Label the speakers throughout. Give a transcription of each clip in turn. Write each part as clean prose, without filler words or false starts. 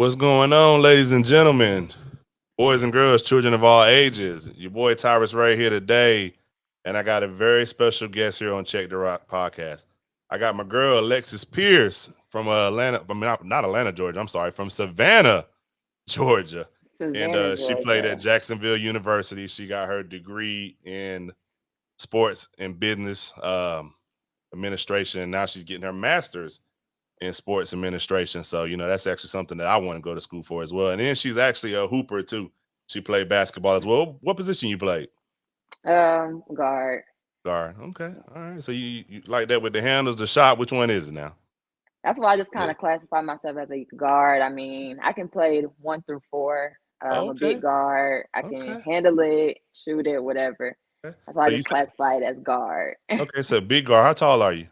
Speaker 1: What's going on, ladies and gentlemen, boys and girls, children of all ages? Your boy Tyrus right here today, and I got a very special guest here on Check the Rock podcast. I got my girl Alexis Pierce from Atlanta, I mean, not Atlanta, Georgia. I'm sorry, from Savannah, Georgia, and
Speaker 2: Savannah,
Speaker 1: she played at
Speaker 2: Georgia.
Speaker 1: Jacksonville University. She got her degree in sports and business administration, and now she's getting her master's in sports administration. So, that's actually something that I want to go to school for as well. And then she's actually a hooper too. She played basketball as well. What position you played?
Speaker 2: Guard.
Speaker 1: Guard. Okay. All right. So you like that with the handles, the shot. Which one is it now?
Speaker 2: That's why I just kind
Speaker 1: Yeah.
Speaker 2: of classify myself as a guard. I mean, I can play 1 through 4. A big
Speaker 1: Okay.
Speaker 2: guard. I can
Speaker 1: Okay.
Speaker 2: handle it, shoot it, whatever.
Speaker 1: Okay.
Speaker 2: That's why I
Speaker 1: So you
Speaker 2: just
Speaker 1: said
Speaker 2: classify it as guard.
Speaker 1: okay. So big guard. How tall are you?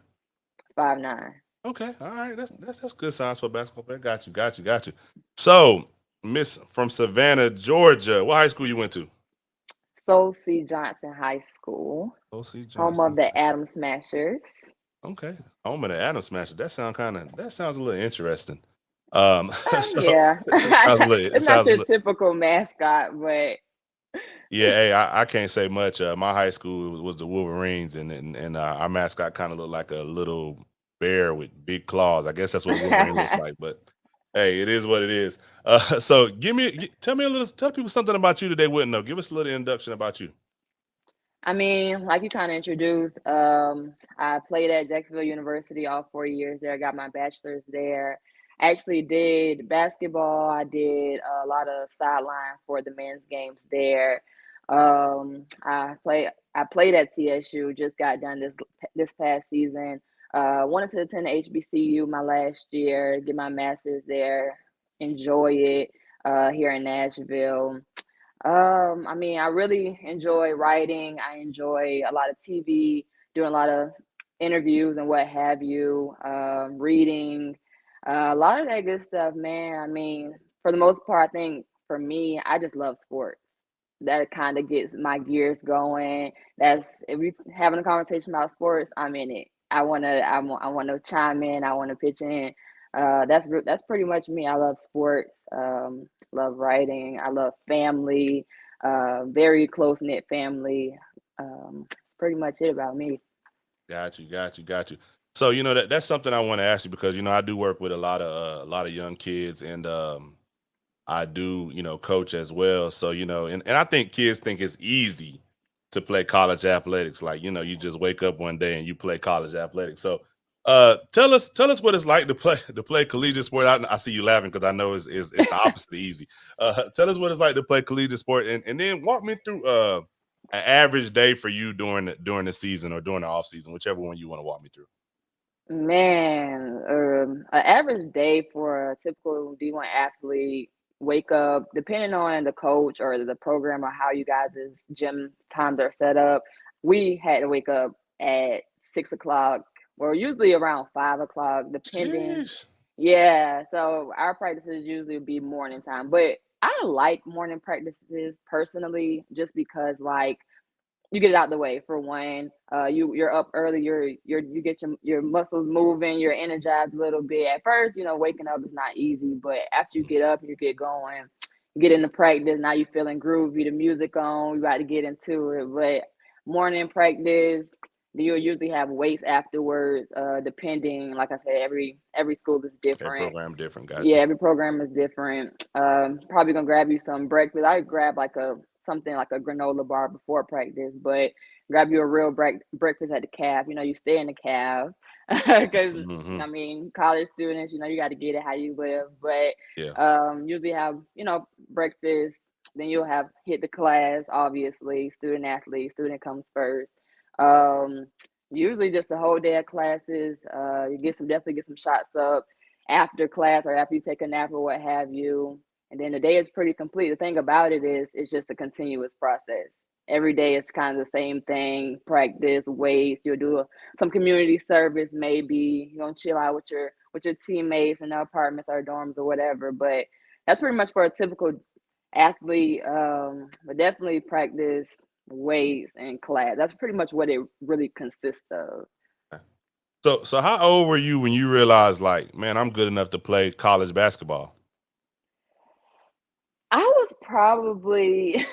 Speaker 2: 5'9".
Speaker 1: Okay. All right. That's good size for a basketball player. Got you. Got you. Got you. So Miss from Savannah, Georgia. What high school you went to?
Speaker 2: So C. Johnson High School,
Speaker 1: O.C.
Speaker 2: home of
Speaker 1: Johnson.
Speaker 2: the Atom Smashers.
Speaker 1: Okay. Home of the Atom Smasher. That sounds a little interesting. So
Speaker 2: Yeah,
Speaker 1: it sounds a little it
Speaker 2: it's not
Speaker 1: sounds a
Speaker 2: your
Speaker 1: little
Speaker 2: typical mascot, but
Speaker 1: yeah, hey, I can't say much. My high school was the Wolverines and our mascot kind of looked like a little bear with big claws. I guess that's what a Wolverine looks like, but hey, it is what it is. So tell people something about you that they wouldn't know. Give us a little introduction about you.
Speaker 2: I mean, like you kind of introduced, I played at Jacksonville University all 4 years there. I got my bachelor's there. I actually did basketball. I did a lot of sideline for the men's games there. I played at TSU. Just got done this past season. Wanted to attend HBCU my last year, get my master's there, enjoy it here in Nashville. I mean, I really enjoy writing. I enjoy a lot of TV, doing a lot of interviews and what have you, reading, a lot of that good stuff, man. I mean, for the most part, I think for me, I just love sports. That kind of gets my gears going. That's if we having a conversation about sports, I'm in it. I want to chime in. I want to pitch in. That's pretty much me. I love sports. Love writing. I love family. Very close knit family. Pretty much it about me.
Speaker 1: Got you. So that's something I want to ask you because I do work with a lot of young kids and I do, coach as well. So, and I think kids think it's easy to play college athletics. Like, you just wake up one day and you play college athletics. So, tell us what it's like to play collegiate sport. I see you laughing because I know it's the opposite of easy. Tell us what it's like to play collegiate sport, and then walk me through an average day for you during the season or during the off season, whichever one you want to walk me through.
Speaker 2: Man, an average day for a typical D1 athlete, wake up, depending on the coach or the program or how you guys' gym times are set up, we had to wake up at 6 o'clock or usually around 5 o'clock, depending.
Speaker 1: Jeez.
Speaker 2: Yeah, so our practices usually would be morning time, but I like morning practices personally, just because like you get it out the way for one. You're up early. You get your muscles moving. You're energized a little bit. At first, waking up is not easy, but after you get up and you get going, you get into practice. Now you feeling groovy. The music on. You about to get into it. But morning practice, you'll usually have weights afterwards. Depending, like I said, every school is
Speaker 1: Okay,
Speaker 2: different.
Speaker 1: program different. Got
Speaker 2: Yeah,
Speaker 1: you.
Speaker 2: every program is different. Probably gonna grab you some breakfast. I grab like a something like a granola bar before practice, but grab you a real breakfast at the calf. You stay in the calf because
Speaker 1: Hmm.
Speaker 2: I mean, college students, you got to get it how you live.
Speaker 1: Yeah.
Speaker 2: But usually have breakfast. Then you'll have hit the class. Obviously, student athlete, student comes first. Um, Usually just the whole day of classes. You definitely get some shots up after class or after you take a nap or what have you. And then the day is pretty complete. The thing about it is it's just a continuous process. Every day is kind of the same thing. Practice, weights. You'll do some community service, maybe. You're gonna chill out with your teammates in the apartments or dorms or whatever. But that's pretty much for a typical athlete. But definitely practice, weights, and class. That's pretty much what it really consists of.
Speaker 1: So how old were you when you realized, like, man, I'm good enough to play college basketball?
Speaker 2: I was probably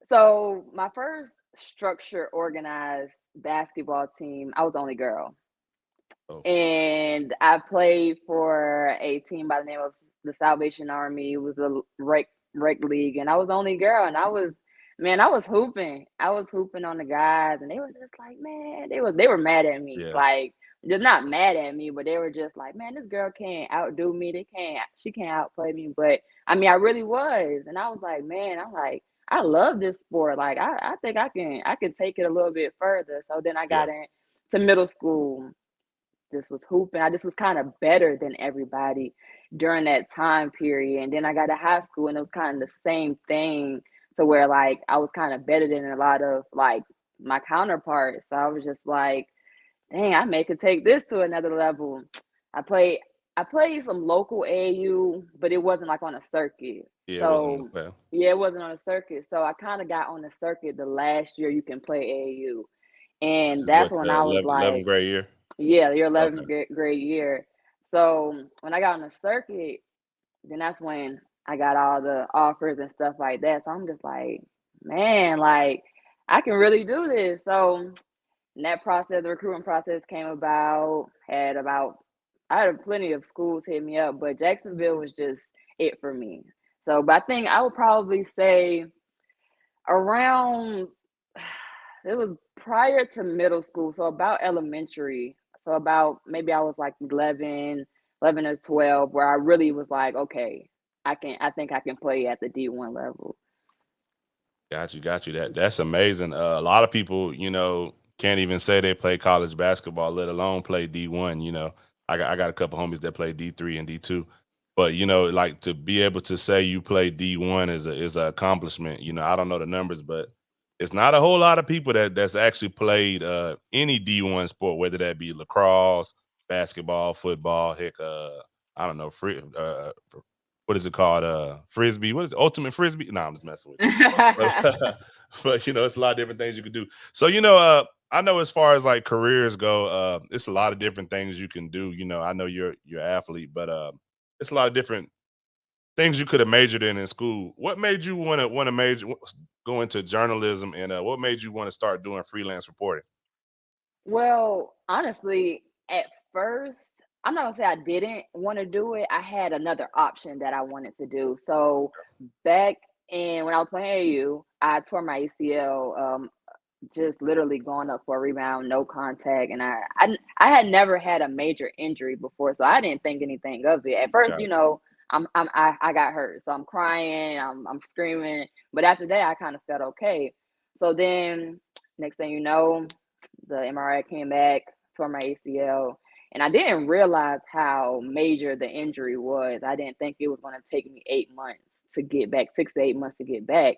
Speaker 2: so my first structure organized basketball team, I was the only girl.
Speaker 1: Oh,
Speaker 2: And I played for a team by the name of the Salvation Army. It was a rec league, and I was the only girl, and man, I was hooping. I was hooping on the guys, and they were just like, man, they were mad at me,
Speaker 1: yeah,
Speaker 2: like just not mad at me, but they were just like, man, this girl can't outdo me. She can't outplay me. But I mean, I really was, and I was like, man, I'm like, I love this sport. Like, I think I can take it a little bit further. So then I
Speaker 1: yeah,
Speaker 2: got into middle school, just was hooping. I just was kind of better than everybody during that time period. And then I got to high school and it was kind of the same thing, to where like I was kind of better than a lot of like my counterparts. So I was just like, dang, I may could take this to another level. I played I played some local AAU, but it wasn't like on a circuit.
Speaker 1: yeah. It wasn't
Speaker 2: So
Speaker 1: well.
Speaker 2: yeah, it wasn't on a circuit. So I kind of got on the circuit the last year you can play AAU.
Speaker 1: Which
Speaker 2: And
Speaker 1: is
Speaker 2: that's
Speaker 1: what
Speaker 2: when
Speaker 1: the
Speaker 2: I was
Speaker 1: 11th
Speaker 2: like,
Speaker 1: grade year.
Speaker 2: yeah, your
Speaker 1: Okay,
Speaker 2: 11th grade year. So when I got on the circuit, then that's when I got all the offers and stuff like that. So I'm just like, man, like I can really do this. So and that process, the recruitment process came I had plenty of schools hit me up, but Jacksonville was just it for me. So, but I think I would probably say around it was prior to middle school, so about elementary. So about maybe I was like 11 or 12, where I really was like, okay, I think I can play at the D1 level.
Speaker 1: got you. That's amazing. A lot of people, can't even say they play college basketball, let alone play D1. I got a couple homies that play D3 and D2, but like to be able to say you play D1 is a accomplishment. I don't know the numbers, but it's not a whole lot of people that's actually played any D1 sport, whether that be lacrosse, basketball, football, heck, I don't know, what is it called? Frisbee. What is it? Ultimate frisbee? No, I'm just messing with you. But but it's a lot of different things you could do. So I know as far as like careers go, it's a lot of different things you can do. I know you're an athlete, but it's a lot of different things you could have majored in school. What made you want to go into journalism, and what made you want to start doing freelance reporting?
Speaker 2: Well, honestly, at first, I'm not gonna say I didn't want to do it. I had another option that I wanted to do. So back in when I was playing AU, I tore my ACL, just literally going up for a rebound, no contact, and I had never had a major injury before, so I didn't think anything of it. At first,
Speaker 1: Gotcha.
Speaker 2: I got hurt, so I'm crying, I'm screaming, but after that, I kind of felt okay. So then, next thing you know, the MRI came back, tore my ACL, and I didn't realize how major the injury was. I didn't think it was going to take me 8 months to get back, 6 to 8 months to get back.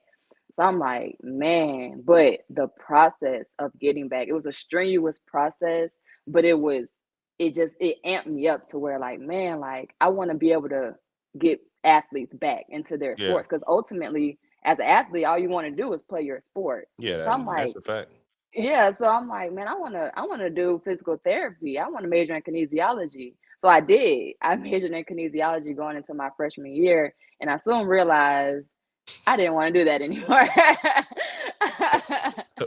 Speaker 2: So I'm like, man, but the process of getting back, it was a strenuous process, but it amped me up to where like, man, like I want to be able to get athletes back into their
Speaker 1: Yeah,
Speaker 2: sports, because ultimately, as an athlete, all you want to do is play your sport.
Speaker 1: yeah,
Speaker 2: So I'm
Speaker 1: that's
Speaker 2: like,
Speaker 1: a fact.
Speaker 2: yeah, so I'm like, man, I wanna do physical therapy. I want to major in kinesiology. So I did. I majored in kinesiology going into my freshman year, and I soon realized I didn't want to do that anymore.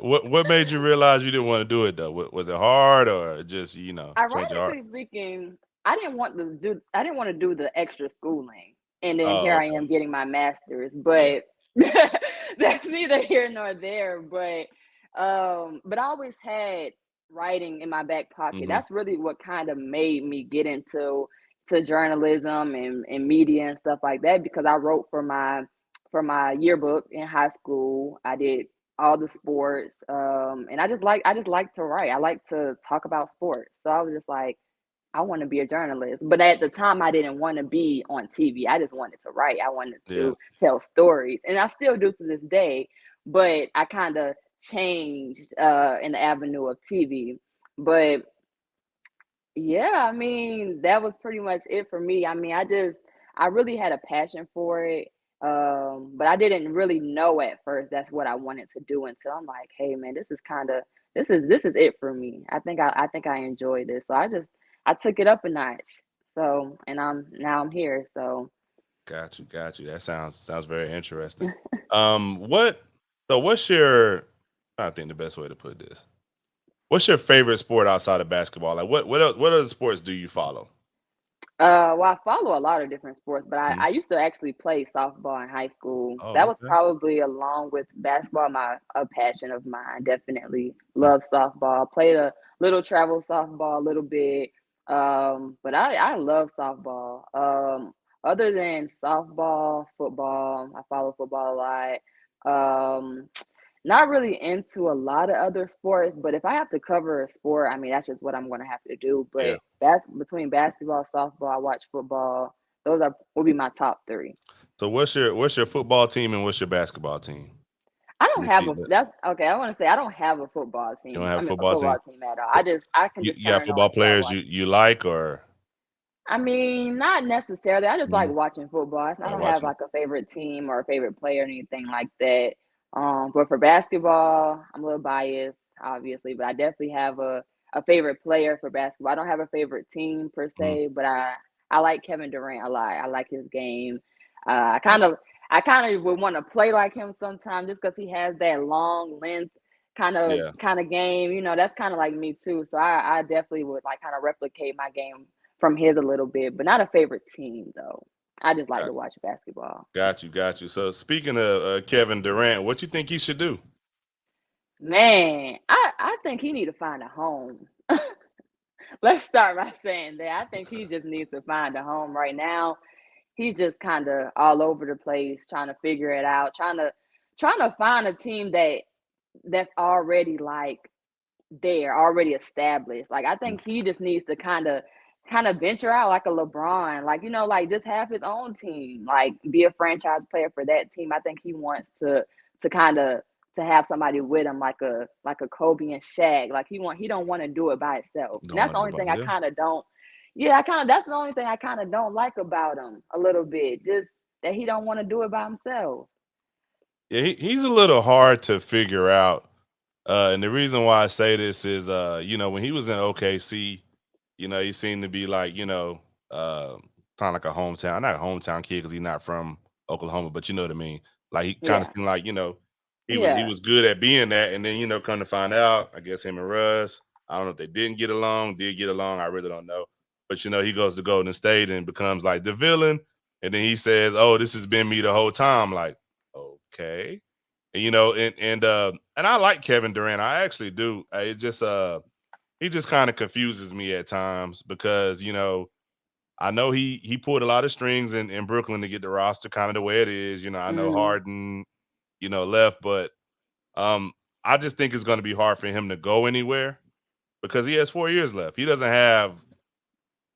Speaker 1: What made you realize you didn't want to do it though? Was it hard or just change your heart?
Speaker 2: Ironically speaking, I didn't want to do the extra schooling. And then
Speaker 1: Oh,
Speaker 2: here I
Speaker 1: okay.
Speaker 2: am getting my master's,
Speaker 1: Yeah.
Speaker 2: but that's neither here nor there. But I always had writing in my back pocket.
Speaker 1: Hmm.
Speaker 2: That's really what kind of made me get into to journalism and media and stuff like that, because I wrote for my yearbook in high school. I did all the sports, and I just like to write. I like to talk about sports. So I was just like, I want to be a journalist. But at the time, I didn't want to be on TV. I just wanted to write. I wanted
Speaker 1: Yeah.
Speaker 2: to tell stories, and I still do to this day. But I kind of changed in the avenue of TV. But yeah, I mean, that was pretty much it for me. I mean, I really had a passion for it. But I didn't really know at first that's what I wanted to do, until I'm like, hey man, this is it for me. I think I enjoy this. So I took it up a notch. So, and I'm here. So
Speaker 1: Got you. That sounds very interesting. What? So, what's your? I think the best way to put this. What's your favorite sport outside of basketball? Like, what other sports do you follow?
Speaker 2: Well, I follow a lot of different sports, but I,
Speaker 1: Mhm.
Speaker 2: I used to actually play softball in high school. That
Speaker 1: Oh,
Speaker 2: was
Speaker 1: okay.
Speaker 2: probably along with basketball, my a passion of mine. Definitely
Speaker 1: Mm,
Speaker 2: love softball. Played a little travel softball, a little bit. But I love softball. Other than softball, football, I follow football a lot. Um, Not really into a lot of other sports, but if I have to cover a sport, I mean, that's just what I'm gonna have to do.
Speaker 1: yeah.
Speaker 2: But between basketball, softball, I watch football. Those are will be my top three.
Speaker 1: So, what's your football team and what's your basketball team?
Speaker 2: I
Speaker 1: Let
Speaker 2: don't
Speaker 1: me
Speaker 2: have
Speaker 1: see.
Speaker 2: a that's okay. I want to say I don't have a football
Speaker 1: You don't
Speaker 2: team.
Speaker 1: have
Speaker 2: I
Speaker 1: a
Speaker 2: mean, a
Speaker 1: football team.
Speaker 2: football team at all. I can just
Speaker 1: You got
Speaker 2: turn it on
Speaker 1: football
Speaker 2: and start
Speaker 1: players
Speaker 2: watching.
Speaker 1: you like or
Speaker 2: I mean, not necessarily. I just like
Speaker 1: mhm,
Speaker 2: watching football. I
Speaker 1: like
Speaker 2: don't have
Speaker 1: watching?
Speaker 2: like a favorite team or a favorite player or anything like that. But for basketball, I'm a little biased, obviously, but I definitely have a favorite player for basketball. I don't have a favorite team per
Speaker 1: Mhm.
Speaker 2: se, but I like Kevin Durant a lot. I like his game. I kind of would want to play like him sometimes just because he has that long length
Speaker 1: Yeah,
Speaker 2: kind of game. That's kind of like me too. So I definitely would like kind of replicate my game from his a little bit, but not a favorite team though. I just like
Speaker 1: got
Speaker 2: to watch basketball.
Speaker 1: got you. So, speaking of Kevin Durant, what you think he should do?
Speaker 2: Man, I think he need to find a home. Let's start by saying that. I think he just needs to find a home right now. He's just kind of all over the place, trying to figure it out, trying to find a team that's already like there, already established. Like I
Speaker 1: Mm,
Speaker 2: think he just needs to kind of venture out like a LeBron, like like just have his own team, like be a franchise player for that team. I think he wants to kind of to have somebody with him like a Kobe and Shaq. Like he don't want to do it by himself. And
Speaker 1: don't
Speaker 2: that's
Speaker 1: want
Speaker 2: the
Speaker 1: to do
Speaker 2: only
Speaker 1: about
Speaker 2: thing I
Speaker 1: yeah.
Speaker 2: kind of don't yeah, I kind of that's the only thing I kind of don't like about him a little bit. Just that he don't want to do it by himself.
Speaker 1: Yeah, he's a little hard to figure out. And the reason why I say this is, when he was in OKC, he seemed to be like, uh, kind of like a hometown, not a hometown kid because he's not from Oklahoma, but you know what I mean. Like he kind of
Speaker 2: Yeah.
Speaker 1: seemed like, he
Speaker 2: Yeah.
Speaker 1: was good at being that, and then come to find out, I guess him and Russ, I don't know if they didn't get along, did get along, I really don't know. But he goes to Golden State and becomes like the villain, and then he says, "Oh, this has been me the whole time." Like, okay, and I like Kevin Durant. I actually do. It just he just kind of confuses me at times because I know he pulled a lot of strings in Brooklyn to get the roster kind of the way it is. I know
Speaker 2: Mhm.
Speaker 1: Harden left, but um I just think it's going to be hard for him to go anywhere because he has 4 years left. He doesn't have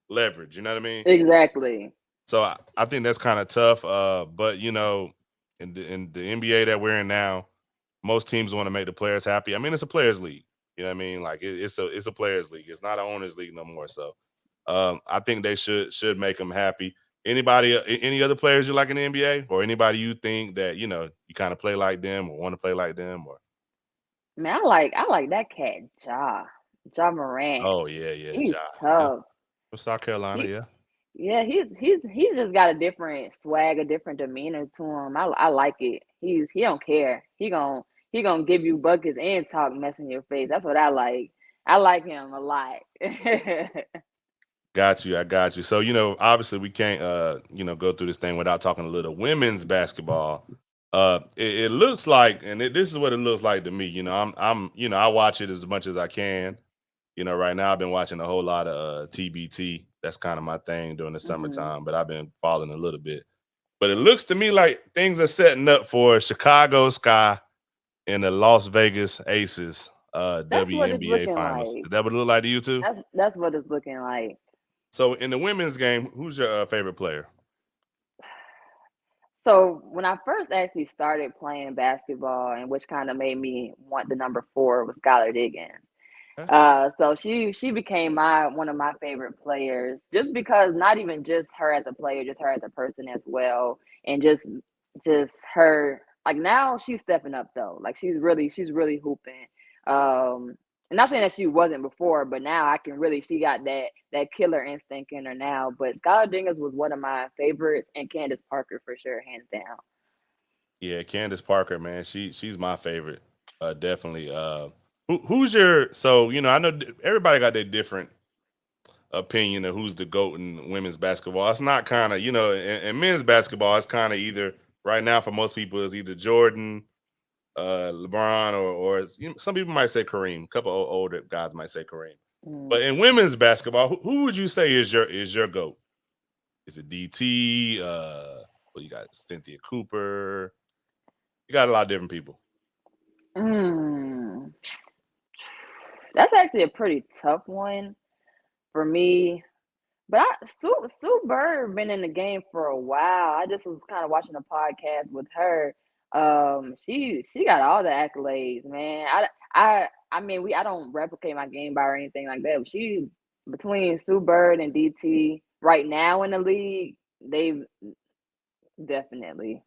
Speaker 1: leverage. You know what I mean?
Speaker 2: Exactly.
Speaker 1: So I think that's kind of tough. But in the NBA that we're in now, most teams want to make the players happy. I mean, it's a players league. You know what I mean? Like it's a players league. It's not an owners league no more. So I think they should make them happy. Any other players you like in the NBA, or anybody you think that you kind of play like them or want to play like them, or
Speaker 2: Man, I like that cat, Ja Morant.
Speaker 1: oh yeah,
Speaker 2: He's
Speaker 1: Ja, yeah,
Speaker 2: tough.
Speaker 1: from South Carolina,
Speaker 2: He
Speaker 1: yeah,
Speaker 2: yeah, he's just got a different swag, a different demeanor to him. I like it. He don't care. He gonna give you buckets and talk mess in your face. That's what I like. I like him a lot.
Speaker 1: got you, I got you. So obviously we can't go through this thing without talking a little women's basketball. It looks like, and this is what it looks like to me. I watch it as much as I can. Right now I've been watching a whole lot of TBT. That's kind of my thing during the
Speaker 2: Mhm.
Speaker 1: summertime, but I've been following a little bit. But it looks to me like things are setting up for Chicago Sky and the Las Vegas Aces
Speaker 2: That's what it's
Speaker 1: WNBA
Speaker 2: looking
Speaker 1: finals.
Speaker 2: like.
Speaker 1: Is that what it look like to you too?
Speaker 2: That's what it's looking like.
Speaker 1: So in the women's game, who's your favorite player?
Speaker 2: So when I first actually started playing basketball, and which kind of made me want the number 4 was Skylar Diggins.
Speaker 1: Okay.
Speaker 2: So she became my one of my favorite players, just because not even just her as a player, just her as a person as well, and just her like now she's stepping up though, like she's really hooping. Um, not saying that she wasn't before, but now I can really she got that killer instinct in her now. But Skylar Diggins was one of my favorites, and Candace Parker for sure, hands down.
Speaker 1: Yeah, Candace Parker, man, she's my favorite. Definitely. Who's your so I know everybody got their different opinion of who's the GOAT in women's basketball. It's not kind of, in men's basketball, it's kind of either right now for most people is either Jordan, LeBron, or some people might say Kareem. A couple of older guys might say Kareem.
Speaker 2: Mm.
Speaker 1: But in women's basketball, who would you say is your GOAT? Is it DT? Well, you got Cynthia Cooper. You got a lot of different people.
Speaker 2: Mm. That's actually a pretty tough one for me. But Sue Bird been in the game for a while. I just was kind of watching a podcast with her. She got all the accolades, man. I mean I don't replicate my game by or anything like that. But she between Sue Bird and DT right now in the league, they definitely.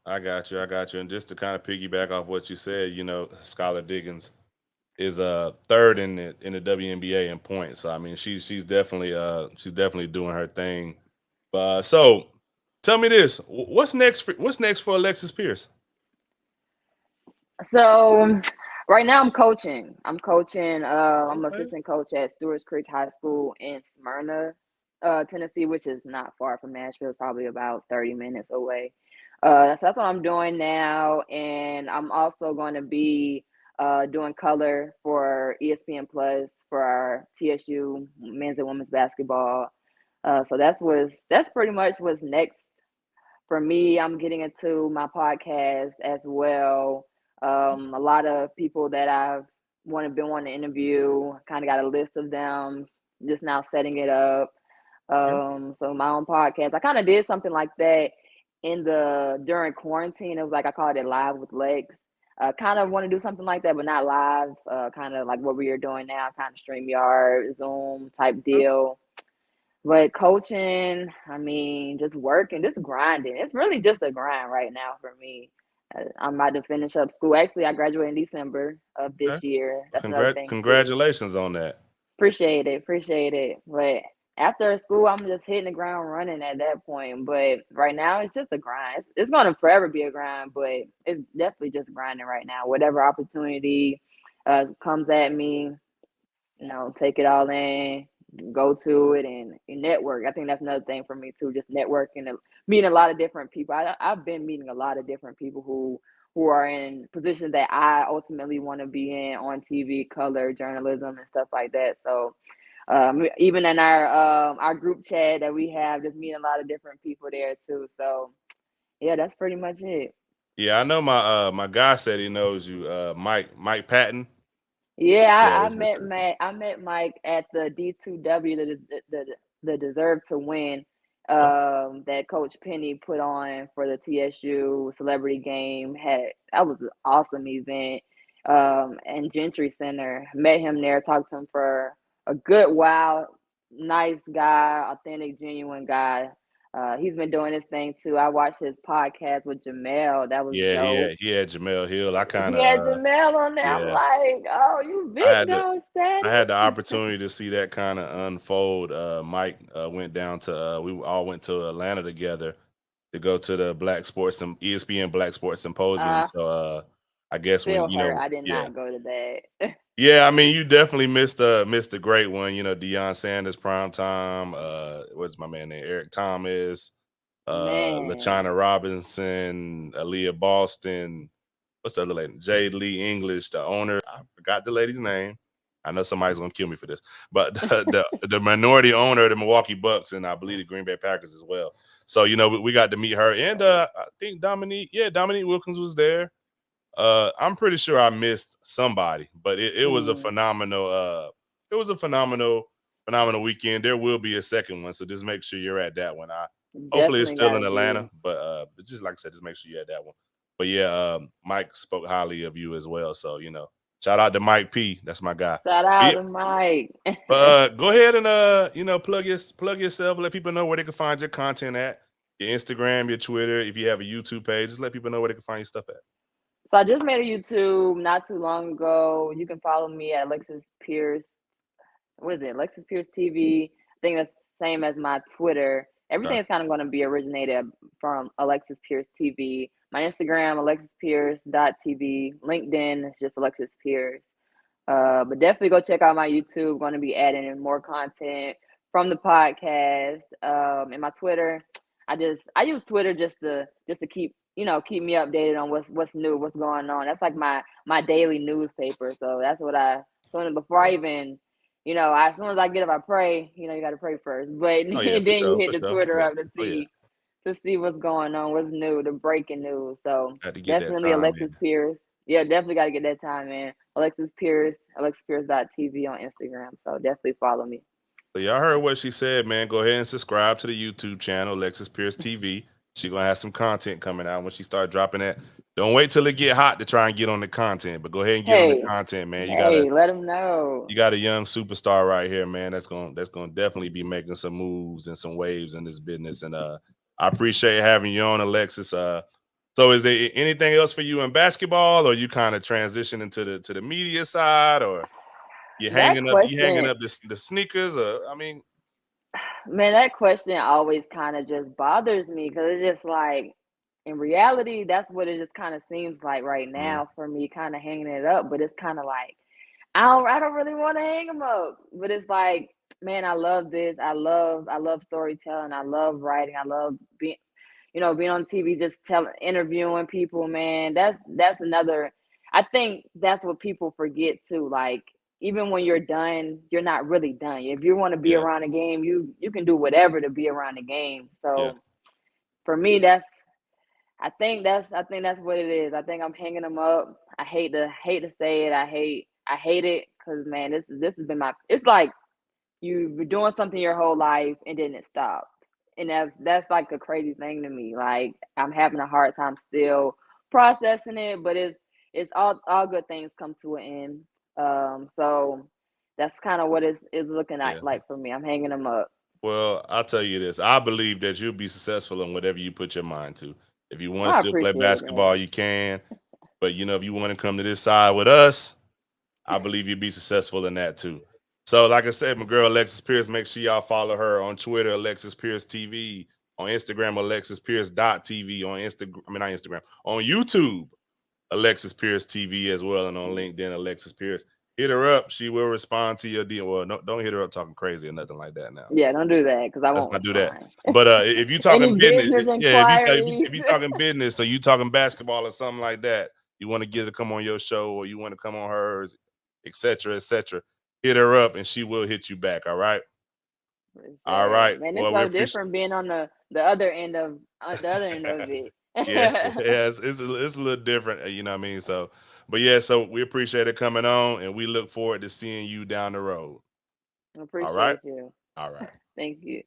Speaker 1: I got you. And just to kind of piggyback off what you said, Skylar Diggins is third in the WNBA in points. So I mean, she's definitely doing her thing. So tell me this: what's next for Alexis Pierce?
Speaker 2: So right now I'm coaching. I'm coaching. I'm
Speaker 1: Okay.
Speaker 2: assistant coach at Stewart's Creek High School in Smyrna, Tennessee, which is not far from Nashville. It's probably about 30 minutes away. So that's what I'm doing now, and I'm also going to be doing color for ESPN Plus for our TSU men's and women's basketball. So that's pretty much what's next for me. I'm getting into my podcast as well. A lot of people that I've been wanting to interview, kind of got a list of them, just now setting it up.
Speaker 1: Okay.
Speaker 2: So my own podcast. I kind of did something like that during quarantine. It was like I called it Live with Legs. Kind of want to do something like that, but not live. Kind of like what we are doing now, kind of StreamYard, Zoom type deal. But coaching, I mean, just working, just grinding. It's really just a grind right now for me. I'm about to finish up school. Actually, I graduate in December of this
Speaker 1: Okay.
Speaker 2: year. That's another thing too.
Speaker 1: Congratulations on that.
Speaker 2: Appreciate it, appreciate it. But after school, I'm just hitting the ground running at that point. But right now, it's just a grind. It's gonna forever be a grind, but it's definitely just grinding right now. Whatever opportunity comes at me, take it all in, go to it, and network. I think that's another thing for me too, just networking and meeting a lot of different people. I've been meeting a lot of different people who are in positions that I ultimately want to be in on TV, color, journalism, and stuff like that. So even in our group chat that we have, just meeting a lot of different people there too. So yeah, that's pretty much it.
Speaker 1: Yeah, I know my guy said he knows you, Mike Patton.
Speaker 2: Yeah,
Speaker 1: Yeah,
Speaker 2: I met Mike at the D2W, the Deserve to Win,
Speaker 1: oh,
Speaker 2: that Coach Penny put on for the TSU Celebrity Game. That was an awesome event. And Gentry Center. Met him there, talked to him for a good while. Nice guy, authentic, genuine guy. He's been doing this thing too. I watched his podcast with Jamel. That was
Speaker 1: yeah,
Speaker 2: dope.
Speaker 1: he had Jamel Hill. I kind
Speaker 2: He
Speaker 1: of
Speaker 2: had Jamel on there. I'm
Speaker 1: yeah,
Speaker 2: like, oh, you
Speaker 1: I
Speaker 2: big
Speaker 1: had the
Speaker 2: dog
Speaker 1: I had the
Speaker 2: status.
Speaker 1: opportunity to see that kind of unfold. Mike went down to we all went to Atlanta together to go to the Black Sports and ESPN Black Sports Symposium.
Speaker 2: uh,
Speaker 1: So I guess when
Speaker 2: Still hurt. I did
Speaker 1: yeah.
Speaker 2: not go to that.
Speaker 1: Yeah, I mean, you definitely missed a great one. Deion Sanders prime time. What's my man name? Eric Thomas, LaChina
Speaker 2: Man,
Speaker 1: Robinson, Aaliyah Boston. What's the other lady? Jade Lee English, the owner. I forgot the lady's name. I know somebody's gonna kill me for this, but the minority owner of the Milwaukee Bucks and I believe the Green Bay Packers as well. So we got to meet her, and I think Dominique Wilkins was there. I'm pretty sure I missed somebody, but it was a
Speaker 2: mm,
Speaker 1: phenomenal weekend. There will be a second one, so just make sure you're at that one. I Hopefully it's
Speaker 2: definitely
Speaker 1: still
Speaker 2: gotta
Speaker 1: in Atlanta,
Speaker 2: be.
Speaker 1: but just like I said, just make sure you're at that one. But yeah, Mike spoke highly of you as well. So shout out to Mike P. That's my guy.
Speaker 2: Shout
Speaker 1: But
Speaker 2: out
Speaker 1: yeah,
Speaker 2: to Mike.
Speaker 1: go ahead and plug yourself. Let people know where they can find your content at. Your Instagram, your Twitter. If you have a YouTube page, just let people know where they can find your stuff at.
Speaker 2: So I just made a YouTube not too long ago. You can follow me at Alexis Pierce. What is it? Alexis Pierce TV. I think that's the same as my Twitter. Everything
Speaker 1: Okay.
Speaker 2: is kind of going to be originated from Alexis Pierce TV. My Instagram, AlexisPierce.tv. LinkedIn is just Alexis Pierce. But definitely go check out my YouTube. Going to be adding in more content from the podcast. And my Twitter, I use Twitter just to keep keep me updated on what's new, what's going on. That's like my daily newspaper. So that's what I so before I
Speaker 1: Yeah.
Speaker 2: even as soon as I get up, I pray. You got to pray first, but
Speaker 1: Oh yeah,
Speaker 2: then
Speaker 1: for
Speaker 2: you
Speaker 1: sure,
Speaker 2: hit
Speaker 1: for
Speaker 2: the
Speaker 1: sure.
Speaker 2: Twitter
Speaker 1: Yeah.
Speaker 2: up
Speaker 1: Oh yeah.
Speaker 2: to see what's going on, what's new, the breaking news. So
Speaker 1: Got to get that
Speaker 2: definitely
Speaker 1: time
Speaker 2: Alexis
Speaker 1: in.
Speaker 2: Pierce. Yeah, definitely got to get that time in. Alexis Pierce, AlexisPierce.tv on Instagram. So definitely follow me.
Speaker 1: So y'all heard what she said, man. Go ahead and subscribe to the YouTube channel, Alexis Pierce TV. She gonna have some content coming out when she start dropping that. Don't wait till it get hot to try and get on the content, but go ahead and get on the
Speaker 2: Hey,
Speaker 1: content, man.
Speaker 2: hey, let them know.
Speaker 1: You got a young superstar right here, man. That's gonna definitely be making some moves and some waves in this business. And I appreciate having you on, Alexis. So is there anything else for you in basketball, or you kind of transition into the media side, or
Speaker 2: That
Speaker 1: you hanging
Speaker 2: question,
Speaker 1: up the sneakers? Or I mean,
Speaker 2: man, that question always kind of just bothers me because it's just like, in reality, that's what it just kind of seems like right
Speaker 1: mm,
Speaker 2: now for me, kind of hanging it up. But it's kind of like, I don't really want to hang them up, but it's like, man, I love this. I love storytelling. I love writing. I love being on TV, just telling, interviewing people. Man, that's another. I think that's what people forget too. Like, even when you're done, you're not really done. If you want to be
Speaker 1: yeah,
Speaker 2: around a game, you can do whatever to be around the game.
Speaker 1: yeah,
Speaker 2: So for me, I think that's what it is. I think I'm hanging them up. I hate to say it. I hate it because, man, this has been my. It's like you've been doing something your whole life and then it stops, and that's like a crazy thing to me. Like, I'm having a hard time still processing it, but it's all good things come to an end. So that's kind of what it's looking
Speaker 1: yeah.
Speaker 2: like for me. I'm hanging them up.
Speaker 1: Well, I'll tell you this. I believe that you'll be successful in whatever you put your mind to. If you want to
Speaker 2: I
Speaker 1: still play
Speaker 2: appreciate
Speaker 1: basketball,
Speaker 2: that.
Speaker 1: you can. But if you want to come to this side with us, I believe you'll be successful in that too. So, like I said, my girl Alexis Pierce, make sure y'all follow her on Twitter, Alexis Pierce TV, on Instagram, AlexisPierce.tv, on Instagram, I mean not Instagram, on YouTube, Alexis Pierce TV as well, and on LinkedIn, Alexis Pierce. Hit her up. She will respond to your deal. Well, no, don't hit her up talking crazy or nothing like that now.
Speaker 2: Yeah, don't do that because I
Speaker 1: Let's
Speaker 2: won't
Speaker 1: not do that.
Speaker 2: respond.
Speaker 1: But if you talking
Speaker 2: Any
Speaker 1: business,
Speaker 2: business
Speaker 1: yeah,
Speaker 2: inquiries?
Speaker 1: if you talking business, or you talking basketball or something like that, you want to get her to come on your show, or you want to come on hers, etc., etc. Hit her up, and she will hit you back. All right,
Speaker 2: For
Speaker 1: all
Speaker 2: sure.
Speaker 1: right.
Speaker 2: Man, it's
Speaker 1: Well, we
Speaker 2: so
Speaker 1: appreciate.
Speaker 2: different being on the other end of the other end of it.
Speaker 1: Yeah, yeah, it's a little different, you know what I mean. So, but yeah, so we appreciate it coming on, and we look forward to seeing you down the road. All right,
Speaker 2: Appreciate you.
Speaker 1: all right.
Speaker 2: Thank you.